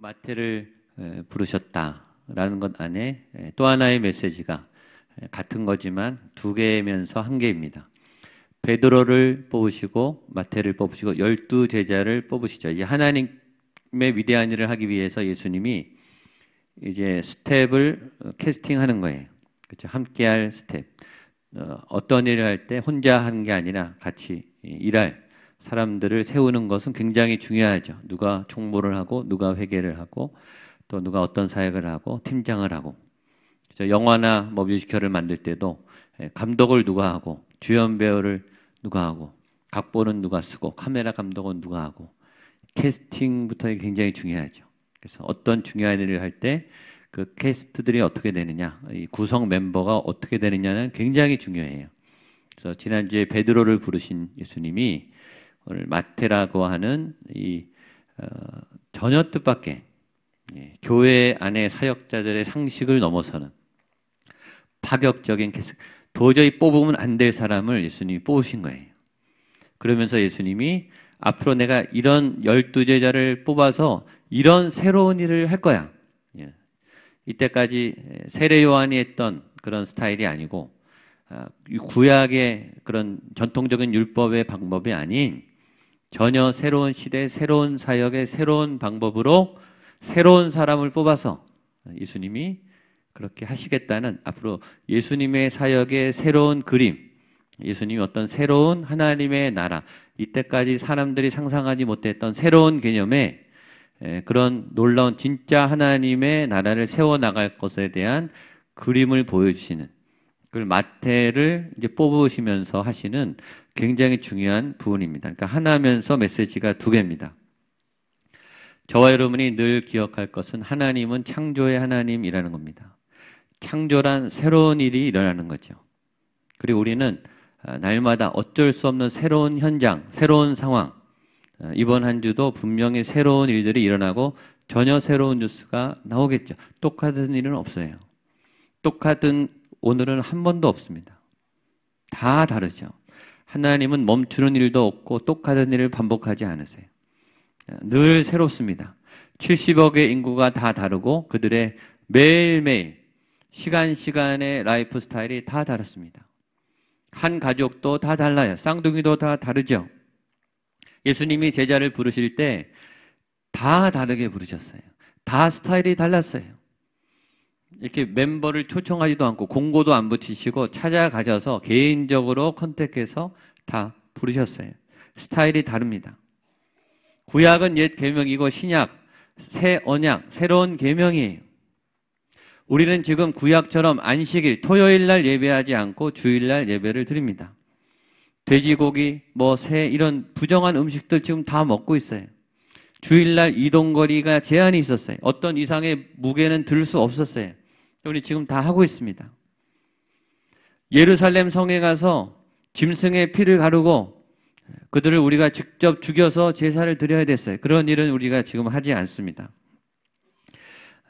마태를 부르셨다라는 것 안에 또 하나의 메시지가 같은 거지만 두 개면서 한 개입니다. 베드로를 뽑으시고 마태를 뽑으시고 12제자를 뽑으시죠. 이제 하나님의 위대한 일을 하기 위해서 예수님이 이제 스텝을 캐스팅하는 거예요. 그렇죠? 함께할 스텝. 어떤 일을 할 때 혼자 하는 게 아니라 같이 일할 사람들을 세우는 것은 굉장히 중요하죠. 누가 총무를 하고 누가 회계를 하고 또 누가 어떤 사역을 하고 팀장을 하고. 그래서 영화나 뭐 뮤지컬을 만들 때도 감독을 누가 하고 주연 배우를 누가 하고 각본은 누가 쓰고 카메라 감독은 누가 하고 캐스팅부터 굉장히 중요하죠. 그래서 어떤 중요한 일을 할 때 그 캐스트들이 어떻게 되느냐, 이 구성 멤버가 어떻게 되느냐는 굉장히 중요해요. 그래서 지난주에 베드로를 부르신 예수님이 오늘 마태라고 하는 이 전혀 뜻밖의 교회 안의 사역자들의 상식을 넘어서는 파격적인 캐스팅, 도저히 뽑으면 안 될 사람을 예수님이 뽑으신 거예요. 그러면서 예수님이 앞으로 내가 이런 12제자를 뽑아서 이런 새로운 일을 할 거야. 이때까지 세례 요한이 했던 그런 스타일이 아니고 구약의 그런 전통적인 율법의 방법이 아닌 전혀 새로운 시대, 새로운 사역의 새로운 방법으로 새로운 사람을 뽑아서 예수님이 그렇게 하시겠다는 앞으로 예수님의 사역의 새로운 그림, 예수님이 어떤 새로운 하나님의 나라, 이때까지 사람들이 상상하지 못했던 새로운 개념의 그런 놀라운 진짜 하나님의 나라를 세워나갈 것에 대한 그림을 보여주시는, 그걸 마태를 이제 뽑으시면서 하시는 굉장히 중요한 부분입니다. 그러니까 하나면서 메시지가 두 개입니다. 저와 여러분이 늘 기억할 것은 하나님은 창조의 하나님이라는 겁니다. 창조란 새로운 일이 일어나는 거죠. 그리고 우리는 날마다 어쩔 수 없는 새로운 현장, 새로운 상황, 이번 한 주도 분명히 새로운 일들이 일어나고 전혀 새로운 뉴스가 나오겠죠. 똑같은 일은 없어요. 똑같은 오늘은 한 번도 없습니다. 다 다르죠. 하나님은 멈추는 일도 없고 똑같은 일을 반복하지 않으세요. 늘 새롭습니다. 70억의 인구가 다 다르고 그들의 매일매일 시간의 라이프 스타일이 다 다릅니다. 한 가족도 다 달라요. 쌍둥이도 다 다르죠. 예수님이 제자를 부르실 때 다 다르게 부르셨어요. 다 스타일이 달랐어요. 이렇게 멤버를 초청하지도 않고 공고도 안 붙이시고 찾아가셔서 개인적으로 컨택해서 다 부르셨어요. 스타일이 다릅니다. 구약은 옛 계명이고 신약, 새 언약, 새로운 계명이에요. 우리는 지금 구약처럼 안식일, 토요일 날 예배하지 않고 주일 날 예배를 드립니다. 돼지고기, 새 이런 부정한 음식들 지금 다 먹고 있어요. 주일날 이동거리가 제한이 있었어요. 어떤 이상의 무게는 들 수 없었어요. 우리 지금 다 하고 있습니다. 예루살렘 성에 가서 짐승의 피를 가르고 그들을 우리가 직접 죽여서 제사를 드려야 됐어요. 그런 일은 우리가 지금 하지 않습니다.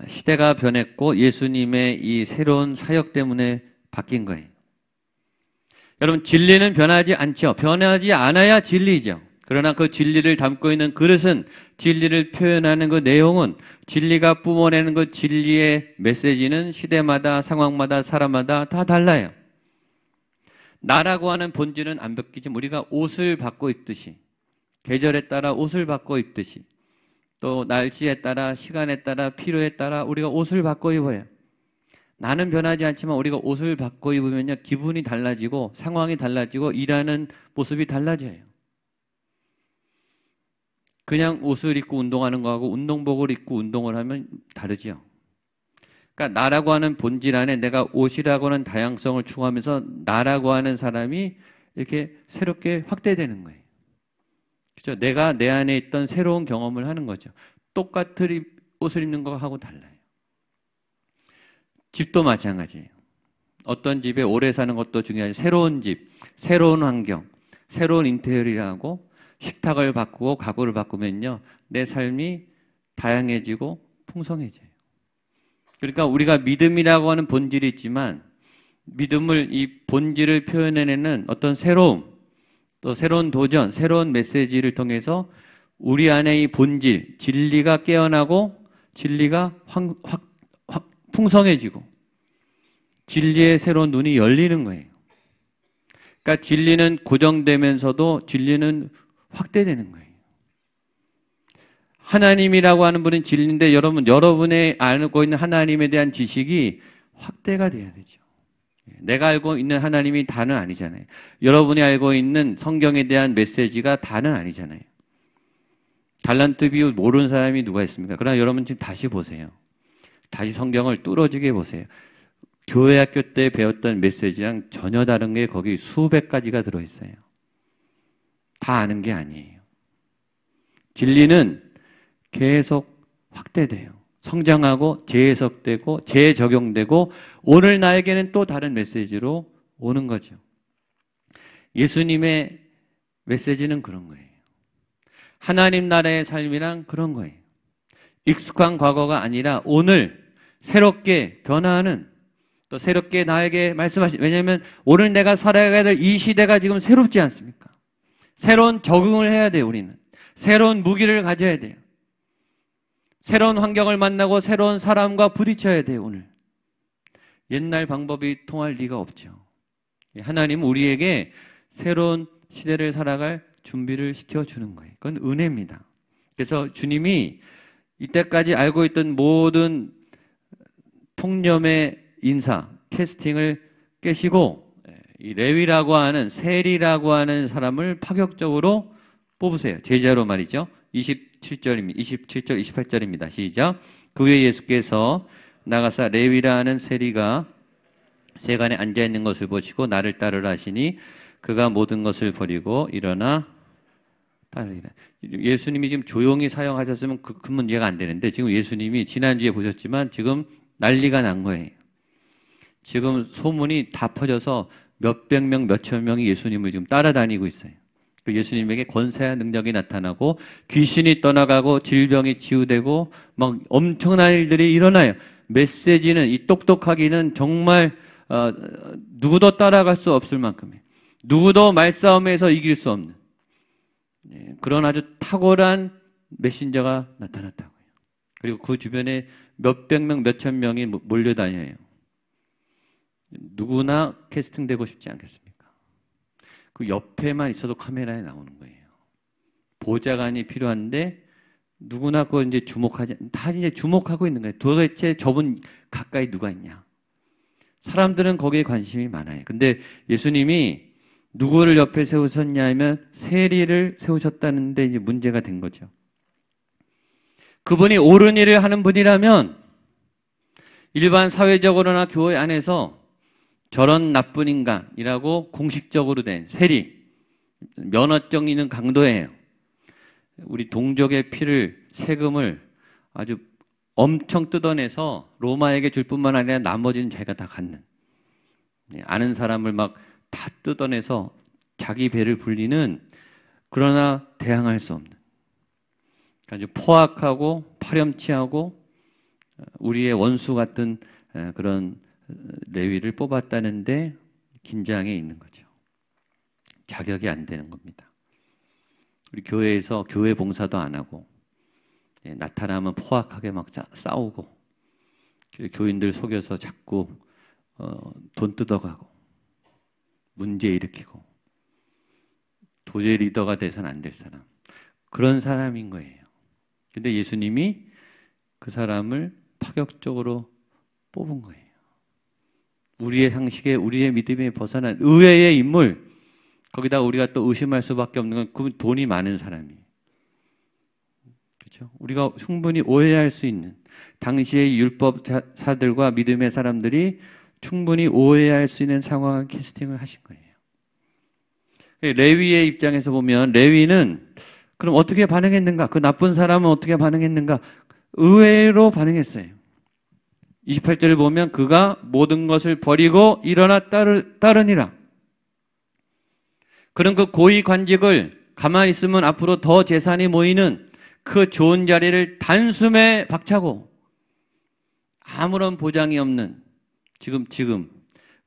시대가 변했고 예수님의 이 새로운 사역 때문에 바뀐 거예요. 여러분, 진리는 변하지 않죠. 변하지 않아야 진리죠. 그러나 그 진리를 담고 있는 그릇은, 진리를 표현하는 그 내용은, 진리가 뿜어내는 그 진리의 메시지는 시대마다 상황마다 사람마다 다 달라요. 나라고 하는 본질은 안 바뀌지만 우리가 옷을 바꿔 입듯이, 계절에 따라 옷을 바꿔 입듯이, 또 날씨에 따라, 시간에 따라, 필요에 따라 우리가 옷을 바꿔 입어요. 나는 변하지 않지만 우리가 옷을 바꿔 입으면요, 기분이 달라지고 상황이 달라지고 일하는 모습이 달라져요. 그냥 옷을 입고 운동하는 거하고 운동복을 입고 운동을 하면 다르죠. 그러니까 나라고 하는 본질 안에 내가 옷이라고 하는 다양성을 추구하면서 나라고 하는 사람이 이렇게 새롭게 확대되는 거예요. 그렇죠? 내가 내 안에 있던 새로운 경험을 하는 거죠. 똑같은 옷을 입는 거하고 달라요. 집도 마찬가지예요. 어떤 집에 오래 사는 것도 중요하지, 새로운 집, 새로운 환경, 새로운 인테리어라고 식탁을 바꾸고 가구를 바꾸면요, 내 삶이 다양해지고 풍성해져요. 그러니까 우리가 믿음이라고 하는 본질이 있지만 믿음을, 이 본질을 표현해내는 어떤 새로움, 또 새로운 도전, 새로운 메시지를 통해서 우리 안에 이 본질, 진리가 깨어나고 진리가 풍성해지고 진리의 새로운 눈이 열리는 거예요. 그러니까 진리는 고정되면서도 진리는 확대되는 거예요. 하나님이라고 하는 분은 진리인데 여러분의 알고 있는 하나님에 대한 지식이 확대가 돼야 되죠. 내가 알고 있는 하나님이 다는 아니잖아요. 여러분이 알고 있는 성경에 대한 메시지가 다는 아니잖아요. 달란트 비유 모르는 사람이 누가 있습니까? 그러나 여러분 지금 다시 보세요. 다시 성경을 뚫어지게 보세요. 교회 학교 때 배웠던 메시지랑 전혀 다른 게 거기 수백 가지가 들어있어요. 다 아는 게 아니에요. 진리는 계속 확대돼요. 성장하고 재해석되고 재적용되고 오늘 나에게는 또 다른 메시지로 오는 거죠. 예수님의 메시지는 그런 거예요. 하나님 나라의 삶이란 그런 거예요. 익숙한 과거가 아니라 오늘 새롭게 변화하는 또 새롭게 나에게 말씀하신, 왜냐하면 오늘 내가 살아가야 될 이 시대가 지금 새롭지 않습니까? 새로운 적응을 해야 돼요. 우리는 새로운 무기를 가져야 돼요. 새로운 환경을 만나고 새로운 사람과 부딪혀야 돼요. 오늘 옛날 방법이 통할 리가 없죠. 하나님은 우리에게 새로운 시대를 살아갈 준비를 시켜주는 거예요. 그건 은혜입니다. 그래서 주님이 이때까지 알고 있던 모든 통념의 인사, 캐스팅을 깨시고 이 레위라고 하는 세리라고 하는 사람을 파격적으로 뽑으세요. 제자로 말이죠. 27절, 28절입니다. 시작. 그 후에 예수께서 나가사 레위라는 세리가 세간에 앉아있는 것을 보시고 나를 따르라 하시니 그가 모든 것을 버리고 일어나 따르리라. 예수님이 지금 조용히 사용하셨으면 그 문제가 안 되는데 지금 예수님이 지난주에 보셨지만 지금 난리가 난 거예요. 지금 소문이 다 퍼져서 몇백 명, 몇천 명이 예수님을 지금 따라다니고 있어요. 예수님에게 권세와 능력이 나타나고 귀신이 떠나가고 질병이 치유되고 막 엄청난 일들이 일어나요. 메시지는 이 똑똑하기는 정말 누구도 따라갈 수 없을 만큼이에요. 누구도 말싸움에서 이길 수 없는 그런 아주 탁월한 메신저가 나타났다고요. 그리고 그 주변에 몇백 명, 몇천 명이 몰려다녀요. 누구나 캐스팅되고 싶지 않겠습니까? 그 옆에만 있어도 카메라에 나오는 거예요. 보좌관이 필요한데 누구나 그거 이제 다 이제 주목하고 있는 거예요. 도대체 저분 가까이 누가 있냐? 사람들은 거기에 관심이 많아요. 근데 예수님이 누구를 옆에 세우셨냐 하면 세리를 세우셨다는데 이제 문제가 된 거죠. 그분이 옳은 일을 하는 분이라면 일반 사회적으로나 교회 안에서 저런 나쁜 인간이라고 공식적으로 된 세리, 면허증 있는 강도예요. 우리 동족의 피를, 세금을 아주 엄청 뜯어내서 로마에게 줄 뿐만 아니라 나머지는 자기가 다 갖는, 아는 사람을 막 다 뜯어내서 자기 배를 불리는, 그러나 대항할 수 없는 아주 포악하고 파렴치하고 우리의 원수 같은 그런 레위를 뽑았다는데 긴장해 있는 거죠. 자격이 안 되는 겁니다. 우리 교회에서 교회 봉사도 안 하고 나타나면 포악하게 막 싸우고 교인들 속여서 자꾸 돈 뜯어가고 문제 일으키고 도저히 리더가 돼서는 안 될 사람, 그런 사람인 거예요. 근데 예수님이 그 사람을 파격적으로 뽑은 거예요. 우리의 상식에, 우리의 믿음에 벗어난 의외의 인물, 거기다 우리가 또 의심할 수밖에 없는 건 그 돈이 많은 사람이에요. 그렇죠? 우리가 충분히 오해할 수 있는, 당시의 율법사들과 믿음의 사람들이 충분히 오해할 수 있는 상황을 캐스팅을 하신 거예요. 레위의 입장에서 보면 레위는 그럼 어떻게 반응했는가? 그 나쁜 사람은 어떻게 반응했는가? 의외로 반응했어요. 28절을 보면 그가 모든 것을 버리고 일어나 따르니라. 그런 그 고위 관직을 가만히 있으면 앞으로 더 재산이 모이는 그 좋은 자리를 단숨에 박차고 아무런 보장이 없는 지금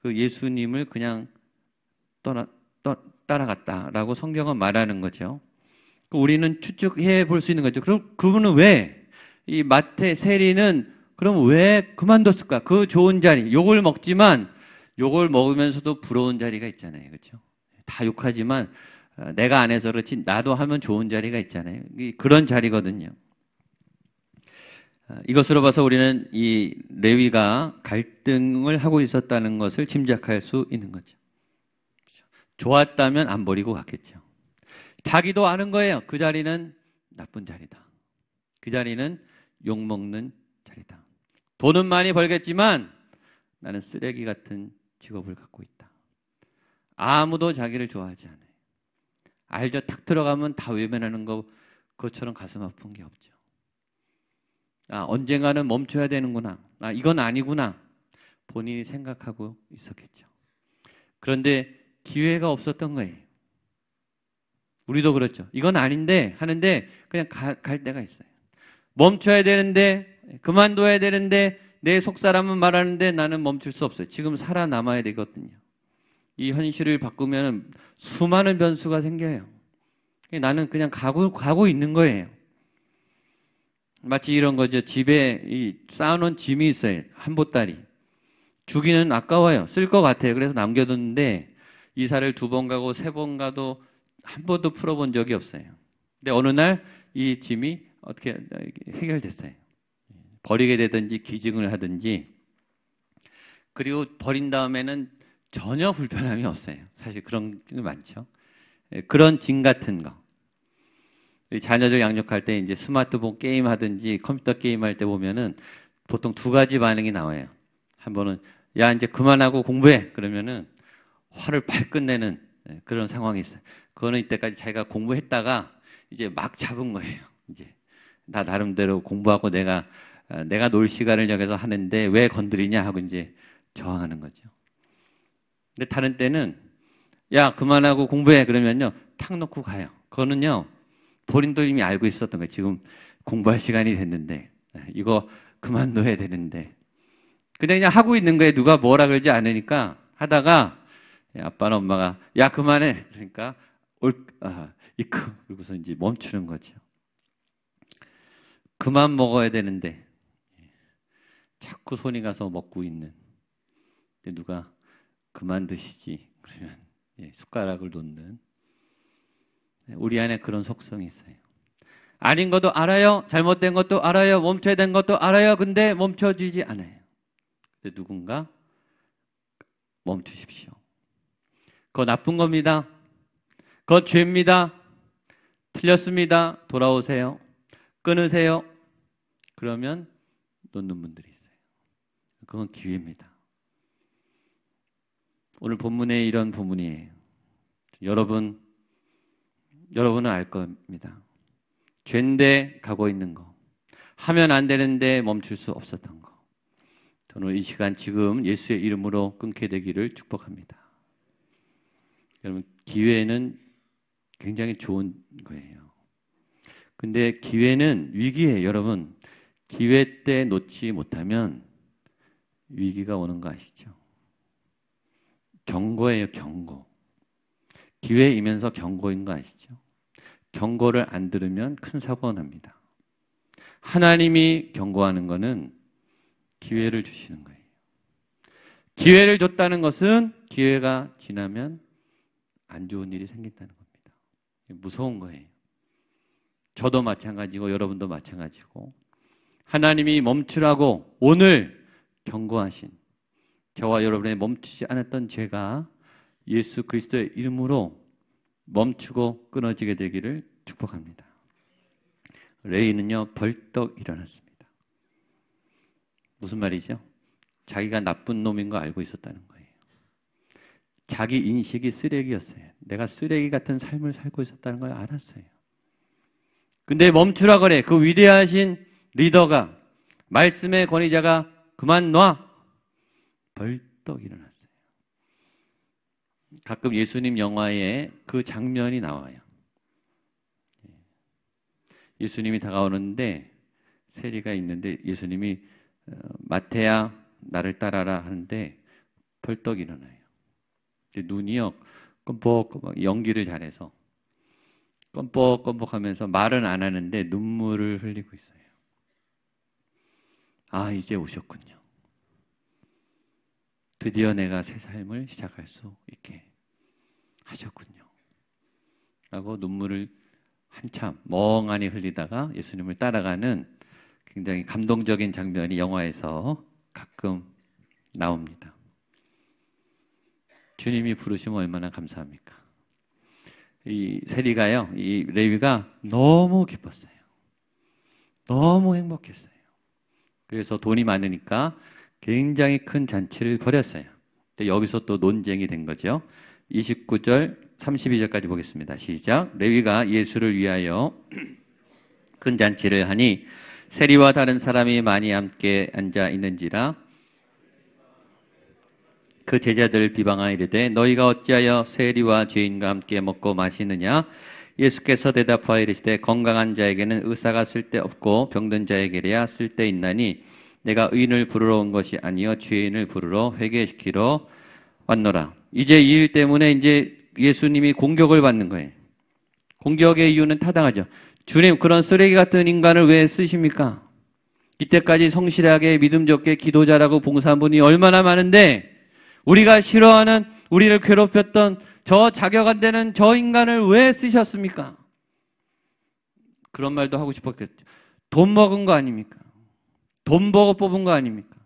그 예수님을 그냥 따라갔다라고 성경은 말하는 거죠. 우리는 추측해 볼 수 있는 거죠. 그럼 그분은 왜 이 세리는 그럼 왜 그만뒀을까? 그 좋은 자리, 욕을 먹지만 욕을 먹으면서도 부러운 자리가 있잖아요. 그렇죠? 다 욕하지만 내가 안 해서 그렇지 나도 하면 좋은 자리가 있잖아요. 그런 자리거든요. 이것으로 봐서 우리는 이 레위가 갈등을 하고 있었다는 것을 짐작할 수 있는 거죠. 좋았다면 안 버리고 갔겠죠. 자기도 아는 거예요. 그 자리는 나쁜 자리다. 그 자리는 욕먹는 자리다. 돈은 많이 벌겠지만 나는 쓰레기 같은 직업을 갖고 있다. 아무도 자기를 좋아하지 않아요. 알죠? 탁 들어가면 다 외면하는 그것처럼 가슴 아픈 게 없죠. 언젠가는 멈춰야 되는구나. 이건 아니구나. 본인이 생각하고 있었겠죠. 그런데 기회가 없었던 거예요. 우리도 그렇죠. 이건 아닌데 하는데 그냥 갈 때가 있어요. 멈춰야 되는데, 그만둬야 되는데, 내 속사람은 말하는데 나는 멈출 수 없어요. 지금 살아남아야 되거든요. 이 현실을 바꾸면 수많은 변수가 생겨요. 나는 그냥 가고 있는 거예요. 마치 이런 거죠. 집에 쌓아놓은 짐이 있어요. 한 보따리. 주기는 아까워요. 쓸 것 같아요. 그래서 남겨뒀는데 이사를 2번 가고 3번 가도 한 번도 풀어본 적이 없어요. 근데 어느 날 이 짐이 어떻게 해결됐어요. 버리게 되든지 기증을 하든지. 그리고 버린 다음에는 전혀 불편함이 없어요. 사실 그런 게 많죠. 그런 짐 같은 거. 자녀들 양육할 때 이제 스마트폰 게임 하든지 컴퓨터 게임 할 때 보면은 보통 2가지 반응이 나와요. 한 번은 야 이제 그만하고 공부해 그러면은 화를 팔 내는 그런 상황이 있어요. 그거는 이때까지 자기가 공부했다가 이제 막 잡은 거예요. 이제 나 나름대로 공부하고 내가 놀 시간을 정해서 하는데 왜 건드리냐 하고 이제 저항하는 거죠. 근데 다른 때는 야 그만하고 공부해 그러면요 탁 놓고 가요. 그거는요 본인도 이미 알고 있었던 거예요. 지금 공부할 시간이 됐는데 이거 그만둬야 되는데 근데 그냥 하고 있는 거예요. 누가 뭐라 그러지 않으니까 하다가 아빠나 엄마가 야 그만해 그러니까 그러고서 이제 멈추는 거죠. 그만 먹어야 되는데 자꾸 손이 가서 먹고 있는 누가 그만 드시지 그러면 숟가락을 놓는 우리 안에 그런 속성이 있어요. 아닌 것도 알아요. 잘못된 것도 알아요. 멈춰야 된 것도 알아요. 근데 멈춰지지 않아요. 근데 누군가 멈추십시오. 그거 나쁜 겁니다. 그거 죄입니다. 틀렸습니다. 돌아오세요. 끊으세요. 그러면 놓는 분들이 있어요. 그건 기회입니다. 오늘 본문에 이런 부분이에요. 여러분은 알 겁니다. 죄인데 가고 있는 거. 하면 안 되는데 멈출 수 없었던 거. 저는 이 시간 지금 예수의 이름으로 끊게 되기를 축복합니다. 여러분 기회는 굉장히 좋은 거예요. 근데 기회는 위기예요. 여러분 기회 때 놓지 못하면 위기가 오는 거 아시죠? 경고예요. 경고. 기회이면서 경고인 거 아시죠? 경고를 안 들으면 큰 사고가 납니다. 하나님이 경고하는 거는 기회를 주시는 거예요. 기회를 줬다는 것은 기회가 지나면 안 좋은 일이 생긴다는 겁니다. 무서운 거예요. 저도 마찬가지고 여러분도 마찬가지고 하나님이 멈추라고 오늘 경고하신 저와 여러분의 멈추지 않았던 죄가 예수 그리스도의 이름으로 멈추고 끊어지게 되기를 축복합니다. 레위는요 벌떡 일어났습니다. 무슨 말이죠? 자기가 나쁜 놈인 거 알고 있었다는 거예요. 자기 인식이 쓰레기였어요. 내가 쓰레기 같은 삶을 살고 있었다는 걸 알았어요. 근데 멈추라 그래. 그 위대하신 리더가 말씀의 권위자가 그만 놔. 벌떡 일어났어요. 가끔 예수님 영화에 그 장면이 나와요. 예수님이 다가오는데 세리가 있는데 예수님이 마태야 나를 따라라 하는데 벌떡 일어나요. 눈이요 껌뻑 연기를 잘해서 껌뻑껌뻑하면서 말은 안 하는데 눈물을 흘리고 있어요. 아, 이제 오셨군요. 드디어 내가 새 삶을 시작할 수 있게 하셨군요. 라고 눈물을 한참 멍하니 흘리다가 예수님을 따라가는 굉장히 감동적인 장면이 영화에서 가끔 나옵니다. 주님이 부르시면 얼마나 감사합니까? 이 세리가요, 이 레위가 너무 기뻤어요. 너무 행복했어요. 그래서 돈이 많으니까 굉장히 큰 잔치를 벌였어요. 근데 여기서 또 논쟁이 된 거죠. 29절, 32절까지 보겠습니다. 시작. 레위가 예수를 위하여 큰 잔치를 하니 세리와 다른 사람이 많이 함께 앉아 있는지라 그 제자들을 비방하여 이르되 너희가 어찌하여 세리와 죄인과 함께 먹고 마시느냐? 예수께서 대답하여 이르시되 건강한 자에게는 의사가 쓸데없고 병든 자에게야 쓸데있나니 내가 의인을 부르러 온 것이 아니요 죄인을 부르러 회개시키러 왔노라. 이제 이 일 때문에 이제 예수님이 공격을 받는 거예요. 공격의 이유는 타당하죠. 주님, 그런 쓰레기 같은 인간을 왜 쓰십니까? 이때까지 성실하게 믿음 좋게 기도자라고 봉사한 분이 얼마나 많은데 우리가 싫어하는, 우리를 괴롭혔던 저 자격 안 되는 저 인간을 왜 쓰셨습니까? 그런 말도 하고 싶었겠죠. 돈 먹은 거 아닙니까? 돈 보고 뽑은 거 아닙니까?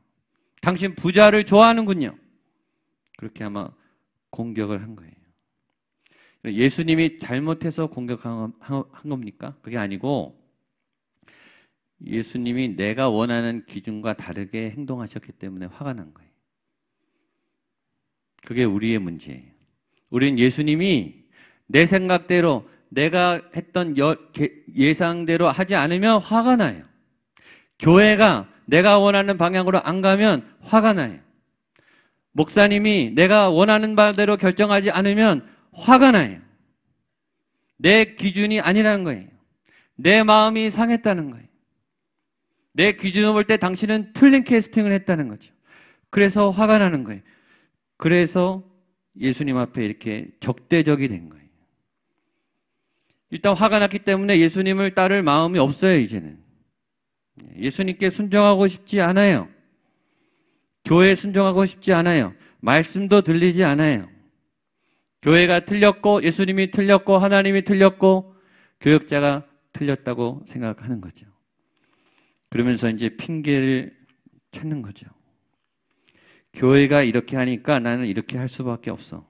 당신 부자를 좋아하는군요. 그렇게 아마 공격을 한 거예요. 예수님이 잘못해서 공격한 겁니까? 그게 아니고 예수님이 내가 원하는 기준과 다르게 행동하셨기 때문에 화가 난 거예요. 그게 우리의 문제예요. 우린 예수님이 내 생각대로 내가 했던 예상대로 하지 않으면 화가 나요. 교회가 내가 원하는 방향으로 안 가면 화가 나요. 목사님이 내가 원하는 바대로 결정하지 않으면 화가 나요. 내 기준이 아니라는 거예요. 내 마음이 상했다는 거예요. 내 기준을 볼 때 당신은 틀린 캐스팅을 했다는 거죠. 그래서 화가 나는 거예요. 그래서 예수님 앞에 이렇게 적대적이 된 거예요. 일단 화가 났기 때문에 예수님을 따를 마음이 없어요, 이제는. 예수님께 순종하고 싶지 않아요. 교회에 순종하고 싶지 않아요. 말씀도 들리지 않아요. 교회가 틀렸고 예수님이 틀렸고 하나님이 틀렸고 교역자가 틀렸다고 생각하는 거죠. 그러면서 이제 핑계를 찾는 거죠. 교회가 이렇게 하니까 나는 이렇게 할 수밖에 없어.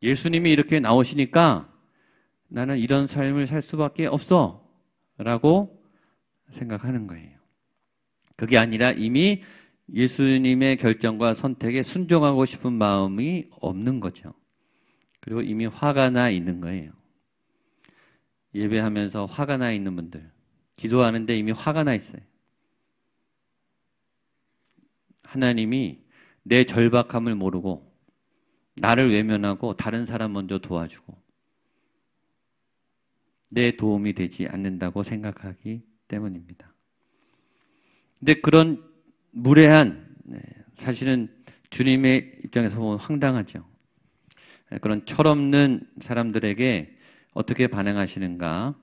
예수님이 이렇게 나오시니까 나는 이런 삶을 살 수밖에 없어 라고 생각하는 거예요. 그게 아니라 이미 예수님의 결정과 선택에 순종하고 싶은 마음이 없는 거죠. 그리고 이미 화가 나 있는 거예요. 예배하면서 화가 나 있는 분들, 기도하는데 이미 화가 나 있어요. 하나님이 내 절박함을 모르고 나를 외면하고 다른 사람 먼저 도와주고 내 도움이 되지 않는다고 생각하기 때문입니다. 근데 그런 무례한, 사실은 주님의 입장에서 보면 황당하죠. 그런 철없는 사람들에게 어떻게 반응하시는가?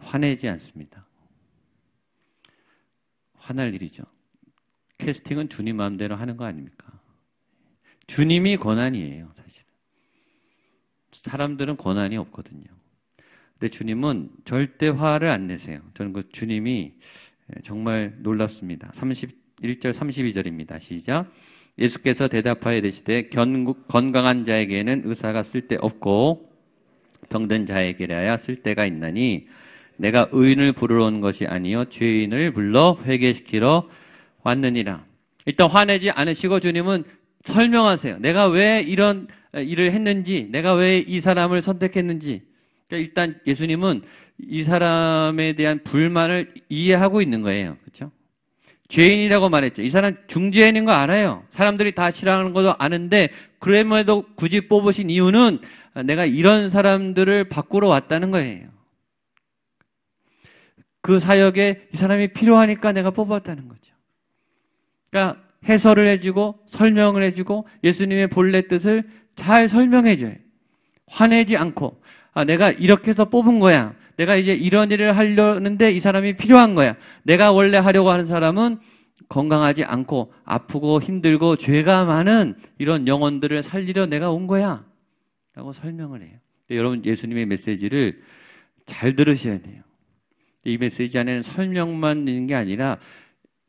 화내지 않습니다. 화날 일이죠. 캐스팅은 주님 마음대로 하는 거 아닙니까? 주님이 권한이에요, 사실은. 사람들은 권한이 없거든요. 근데 주님은 절대 화를 안 내세요. 저는 그 주님이 정말 놀랍습니다. 31절 32절입니다. 시작. 예수께서 대답하여 이르시되 건강한 자에게는 의사가 쓸데없고 병든 자에게라야 쓸데가 있나니 내가 의인을 부르러 온 것이 아니요 죄인을 불러 회개시키러 왔느니라. 일단 화내지 않으시고 주님은 설명하세요. 내가 왜 이런 일을 했는지, 내가 왜 이 사람을 선택했는지. 일단 예수님은 이 사람에 대한 불만을 이해하고 있는 거예요. 그렇죠? 죄인이라고 말했죠. 이 사람 중죄인인 거 알아요. 사람들이 다 싫어하는 것도 아는데 그럼에도 굳이 뽑으신 이유는 내가 이런 사람들을 바꾸러 왔다는 거예요. 그 사역에 이 사람이 필요하니까 내가 뽑았다는 거죠. 그러니까 해설을 해주고 설명을 해주고 예수님의 본래 뜻을 잘 설명해줘요. 화내지 않고 내가 이렇게 해서 뽑은 거야. 내가 이제 이런 일을 하려는데 이 사람이 필요한 거야. 내가 원래 하려고 하는 사람은 건강하지 않고 아프고 힘들고 죄가 많은 이런 영혼들을 살리려 내가 온 거야 라고 설명을 해요. 여러분, 예수님의 메시지를 잘 들으셔야 돼요. 이 메시지 안에는 설명만 있는 게 아니라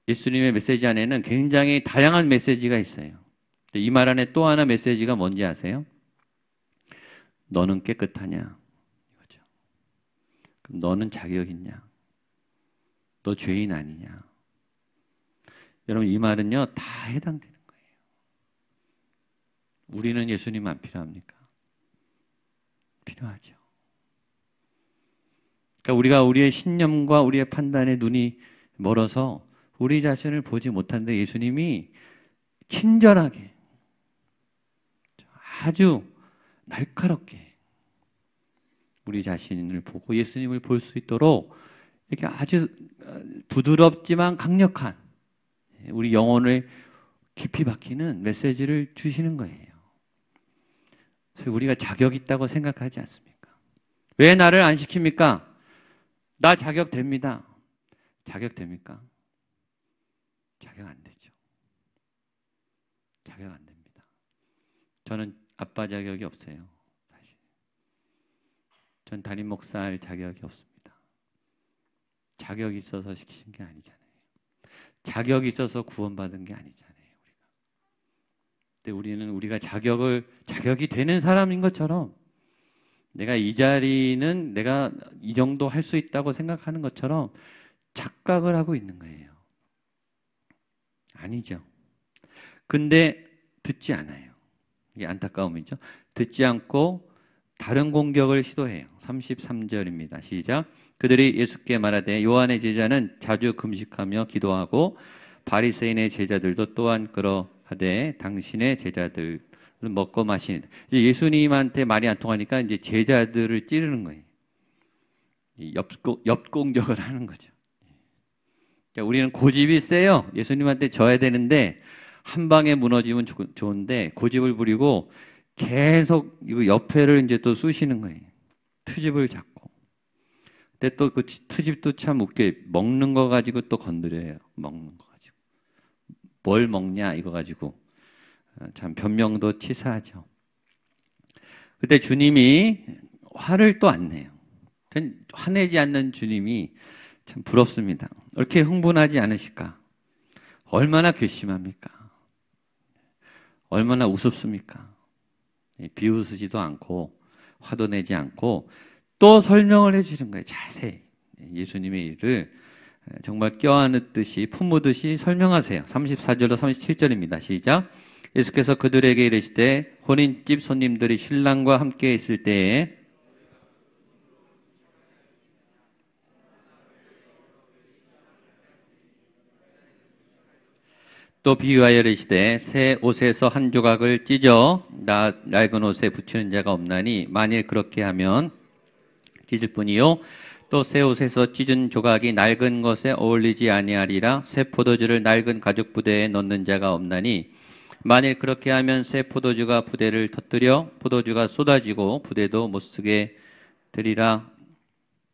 예수님의 메시지 안에는 굉장히 다양한 메시지가 있어요. 이 말 안에 또 하나 메시지가 뭔지 아세요? 너는 깨끗하냐? 이거죠. 그럼 너는 자격 있냐? 너 죄인 아니냐? 여러분, 이 말은요, 다 해당되는 거예요. 우리는 예수님 안 필요합니까? 필요하죠. 그러니까 우리가 우리의 신념과 우리의 판단에 눈이 멀어서 우리 자신을 보지 못하는데 예수님이 친절하게 아주 날카롭게 우리 자신을 보고 예수님을 볼 수 있도록 이렇게 아주 부드럽지만 강력한 우리 영혼을 깊이 박히는 메시지를 주시는 거예요. 그래서 우리가 자격 있다고 생각하지 않습니까? 왜 나를 안 시킵니까? 나 자격 됩니다. 자격 됩니까? 자격 안 되죠. 자격 안 됩니다. 저는 아빠 자격이 없어요. 사실. 전 담임 목사 할 자격이 없습니다. 자격이 있어서 시키신 게 아니잖아요. 자격이 있어서 구원받은 게 아니잖아요. 근데 우리는 우리가 자격이 되는 사람인 것처럼 내가 이 자리는 내가 이 정도 할 수 있다고 생각하는 것처럼 착각을 하고 있는 거예요. 아니죠. 근데 듣지 않아요. 이게 안타까움이죠. 듣지 않고 다른 공격을 시도해요. 33절입니다. 시작. 그들이 예수께 말하되 요한의 제자는 자주 금식하며 기도하고 바리새인의 제자들도 또한 그러하되 당신의 제자들은 먹고 마시는. 이제 예수님한테 말이 안 통하니까 이제 제자들을 찌르는 거예요. 역공격을 하는 거죠. 그러니까 우리는 고집이 세요. 예수님한테 져야 되는데 한 방에 무너지면 좋은데 고집을 부리고 계속 이거 옆에를 이제 또 쑤시는 거예요. 트집을 잡고. 근데 또 그 트집도 참 웃겨. 먹는 거 가지고 또 건드려요. 먹는 거 가지고. 뭘 먹냐 이거 가지고. 참 변명도 치사하죠. 그때 주님이 화를 또 안 내요. 화내지 않는 주님이 참 부럽습니다. 이렇게 흥분하지 않으실까? 얼마나 괘씸합니까? 얼마나 우습습니까? 비웃으지도 않고 화도 내지 않고 또 설명을 해주는 거예요. 자세히 예수님의 일을 정말 껴안듯이 품으듯이 설명하세요. 34절로 37절입니다. 시작. 예수께서 그들에게 이르시되 혼인집 손님들이 신랑과 함께 있을 때에 또 비유하여 이르시되 새 옷에서 한 조각을 찢어 낡은 옷에 붙이는 자가 없나니 만일 그렇게 하면 찢을 뿐이요 또 새 옷에서 찢은 조각이 낡은 것에 어울리지 아니하리라. 새 포도주를 낡은 가죽 부대에 넣는 자가 없나니 만일 그렇게 하면 새 포도주가 부대를 터뜨려 포도주가 쏟아지고 부대도 못 쓰게 되리라.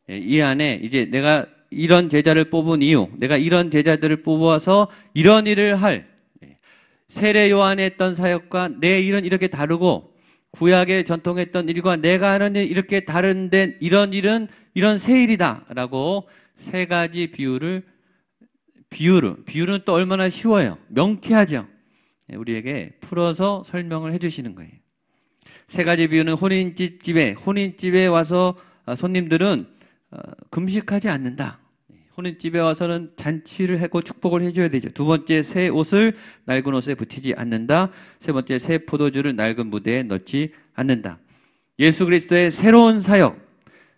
이 안에 이제 내가 이런 제자를 뽑은 이유, 내가 이런 제자들을 뽑아서 이런 일을 할 세례 요한에 했던 사역과 내 일은 이렇게 다르고 구약에 전통했던 일과 내가 하는 일 이렇게 다른데 이런 일은 이런 새 일이다 라고 세 가지 비유는 또 얼마나 쉬워요. 명쾌하죠. 우리에게 풀어서 설명을 해주시는 거예요. 세 가지 비유는 혼인집에 와서 손님들은 금식하지 않는다. 혼인집에 와서는 잔치를 하고 축복을 해줘야 되죠. 두 번째, 새 옷을 낡은 옷에 붙이지 않는다. 세 번째, 새 포도주를 낡은 무대에 넣지 않는다. 예수 그리스도의 새로운 사역,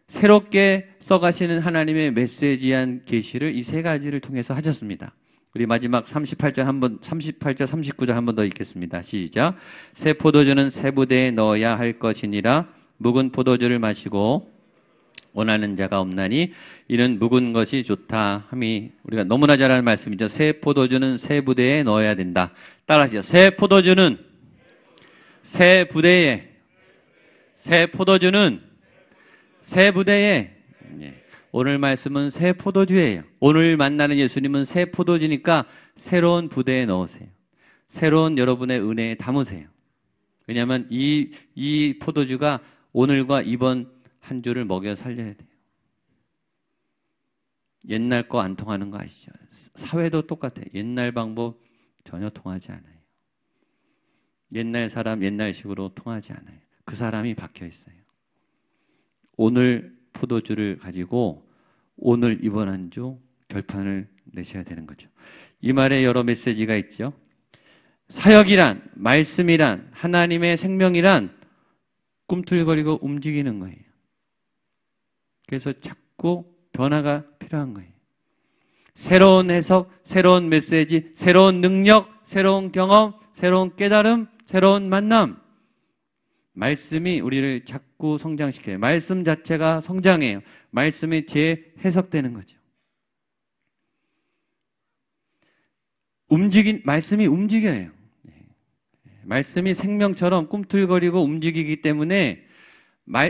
새롭게 써가시는 하나님의 메시지한 계시를 이 세 가지를 통해서 하셨습니다. 우리 마지막 38절 39절 한 번 더 읽겠습니다. 시작. 새 포도주는 새 부대에 넣어야 할 것이니라. 묵은 포도주를 마시고 원하는 자가 없나니 이는 묵은 것이 좋다 함이 우리가 너무나 잘 아는 말씀이죠. 새 포도주는 새 부대에 넣어야 된다. 따라하시죠. 새 포도주는 새 부대에, 새 포도주는 새 부대에. 오늘 말씀은 새 포도주예요. 오늘 만나는 예수님은 새 포도주니까 새로운 부대에 넣으세요. 새로운 여러분의 은혜에 담으세요. 왜냐하면 이 포도주가 오늘과 이번 한 주를 먹여 살려야 돼요. 옛날 거 안 통하는 거 아시죠? 사회도 똑같아요. 옛날 방법 전혀 통하지 않아요. 옛날 사람 옛날식으로 통하지 않아요. 그 사람이 박혀 있어요. 오늘 포도주를 가지고 오늘 이번 한 주 결판을 내셔야 되는 거죠. 이 말에 여러 메시지가 있죠. 사역이란, 말씀이란, 하나님의 생명이란 꿈틀거리고 움직이는 거예요. 그래서 자꾸 변화가 필요한 거예요. 새로운 해석, 새로운 메시지, 새로운 능력, 새로운 경험, 새로운 깨달음, 새로운 만남. 말씀이 우리를 자꾸 성장시켜요. 말씀 자체가 성장해요. 말씀이 재해석되는 거죠. 말씀이 움직여요. 말씀이 생명처럼 꿈틀거리고 움직이기 때문에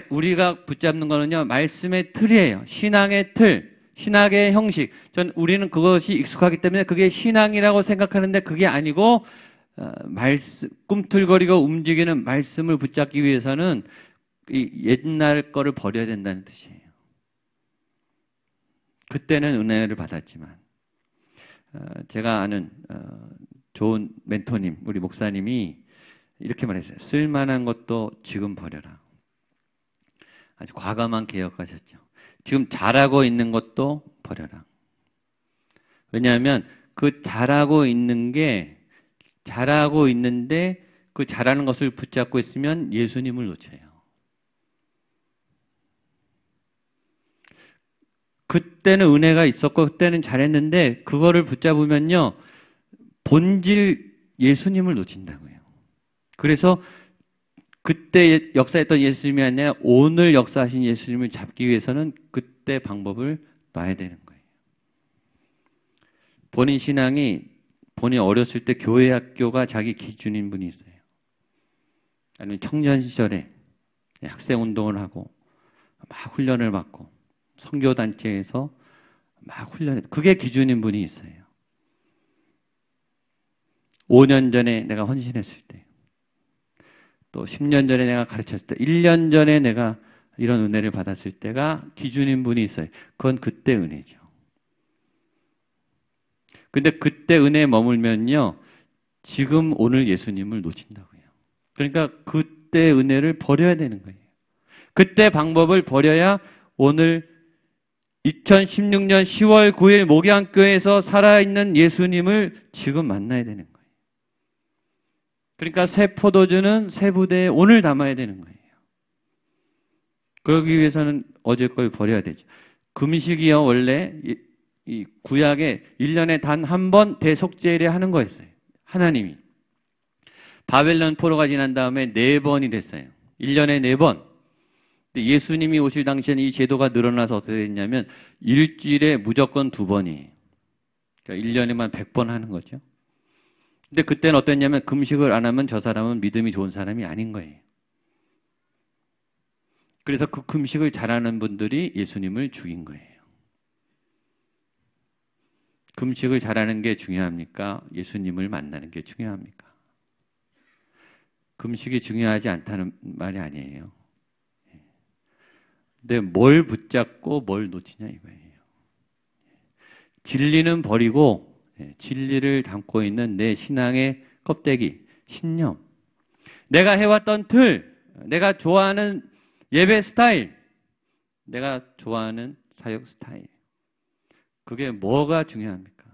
우리가 붙잡는 거는요, 말씀의 틀이에요. 신앙의 틀, 신학의 형식. 우리는 그것이 익숙하기 때문에 그게 신앙이라고 생각하는데 그게 아니고, 꿈틀거리고 움직이는 말씀을 붙잡기 위해서는 이 옛날 거를 버려야 된다는 뜻이에요. 그때는 은혜를 받았지만, 제가 아는 좋은 멘토님, 우리 목사님이 이렇게 말했어요. 쓸만한 것도 지금 버려라. 아주 과감한 개혁하셨죠. 지금 잘하고 있는 것도 버려라. 왜냐하면 그 잘하고 있는데 그 잘하는 것을 붙잡고 있으면 예수님을 놓쳐요. 그때는 은혜가 있었고 그때는 잘했는데 그거를 붙잡으면요, 본질 예수님을 놓친다고요. 그래서 그때 역사했던 예수님이 아니라 오늘 역사하신 예수님을 잡기 위해서는 그때 방법을 놔야 되는 거예요. 본인 신앙이 본인 어렸을 때 교회 학교가 자기 기준인 분이 있어요. 아니면 청년 시절에 학생 운동을 하고 막 훈련을 받고 선교단체에서 막 그게 기준인 분이 있어요. 5년 전에 내가 헌신했을 때, 또 10년 전에 내가 가르쳤을 때, 1년 전에 내가 이런 은혜를 받았을 때가 기준인 분이 있어요. 그건 그때 은혜죠. 근데 그때 은혜에 머물면요, 지금 오늘 예수님을 놓친다고요. 그러니까 그때 은혜를 버려야 되는 거예요. 그때 방법을 버려야 오늘 2016년 10월 9일 목양교회에서 살아있는 예수님을 지금 만나야 되는 거예요. 그러니까 새 포도주는 새 부대에 오늘 담아야 되는 거예요. 그러기 위해서는 어제 걸 버려야 되죠. 금식이요, 원래 이 구약에 1년에 단 한 번 대속제일에 하는 거였어요. 하나님이. 바벨론 포로가 지난 다음에 4번이 됐어요. 1년에 4번. 예수님이 오실 당시에는 이 제도가 늘어나서 어떻게 됐냐면 일주일에 무조건 2번이에요. 그러니까 1년에만 100번 하는 거죠. 근데 그때는 어땠냐면 금식을 안 하면 저 사람은 믿음이 좋은 사람이 아닌 거예요. 그래서 그 금식을 잘하는 분들이 예수님을 죽인 거예요. 금식을 잘하는 게 중요합니까? 예수님을 만나는 게 중요합니까? 금식이 중요하지 않다는 말이 아니에요. 근데 뭘 붙잡고 뭘 놓치냐 이거예요. 진리는 버리고 진리를 담고 있는 내 신앙의 껍데기, 신념. 내가 해왔던 틀, 내가 좋아하는 예배 스타일, 내가 좋아하는 사역 스타일. 그게 뭐가 중요합니까?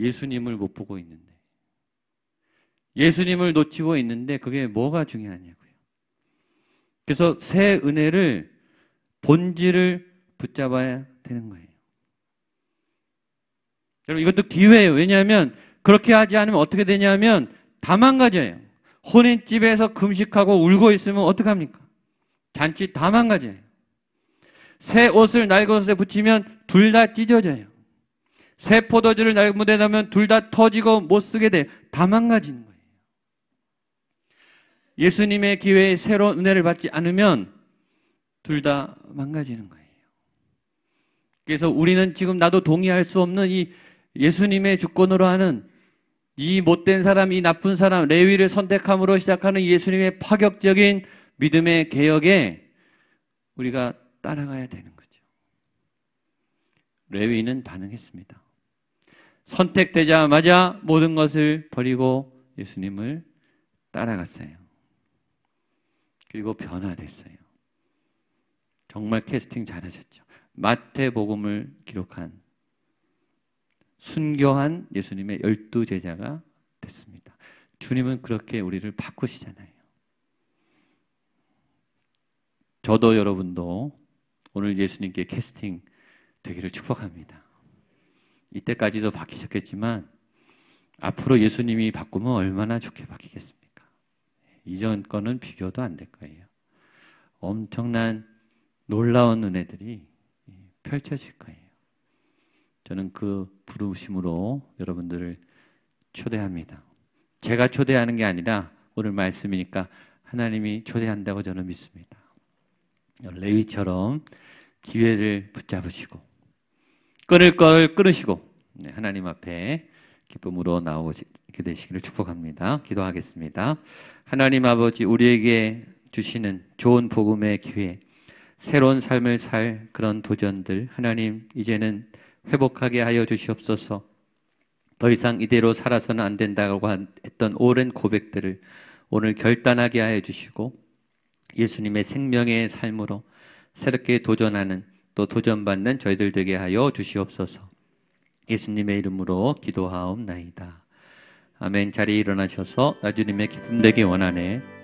예수님을 못 보고 있는데. 예수님을 놓치고 있는데 그게 뭐가 중요하냐고요. 그래서 새 은혜를, 본질을 붙잡아야 되는 거예요. 여러분, 이것도 기회예요. 왜냐하면 그렇게 하지 않으면 어떻게 되냐면 다 망가져요. 혼인집에서 금식하고 울고 있으면 어떡합니까? 잔치 다 망가져요. 새 옷을 낡은 옷에 붙이면 둘 다 찢어져요. 새 포도주를 낡은 무대에 넣으면 둘 다 터지고 못 쓰게 돼요. 다 망가지는 거예요. 예수님의 기회에 새로운 은혜를 받지 않으면 둘 다 망가지는 거예요. 그래서 우리는 지금 나도 동의할 수 없는 이 예수님의 주권으로 하는 이 못된 사람, 이 나쁜 사람, 레위를 선택함으로 시작하는 예수님의 파격적인 믿음의 개혁에 우리가 따라가야 되는 거죠. 레위는 반응했습니다. 선택되자마자 모든 것을 버리고 예수님을 따라갔어요. 그리고 변화됐어요. 정말 캐스팅 잘하셨죠. 마태복음을 기록한 순교한 예수님의 12제자가 됐습니다. 주님은 그렇게 우리를 바꾸시잖아요. 저도 여러분도 오늘 예수님께 캐스팅 되기를 축복합니다. 이때까지도 바뀌셨겠지만 앞으로 예수님이 바꾸면 얼마나 좋게 바뀌겠습니까? 이전 거는 비교도 안 될 거예요. 엄청난 놀라운 은혜들이 펼쳐질 거예요. 저는 그 부르심으로 여러분들을 초대합니다. 제가 초대하는 게 아니라 오늘 말씀이니까 하나님이 초대한다고 저는 믿습니다. 레위처럼 기회를 붙잡으시고 끊을 걸 끊으시고 하나님 앞에 기쁨으로 나오게 되시기를 축복합니다. 기도하겠습니다. 하나님 아버지, 우리에게 주시는 좋은 복음의 기회, 새로운 삶을 살 그런 도전들, 하나님 이제는 회복하게 하여 주시옵소서. 더 이상 이대로 살아서는 안 된다고 했던 오랜 고백들을 오늘 결단하게 하여 주시고 예수님의 생명의 삶으로 새롭게 도전하는, 또 도전받는 저희들 되게 하여 주시옵소서. 예수님의 이름으로 기도하옵나이다. 아멘. 자리에 일어나셔서 주님의 기쁨 되기 원하네.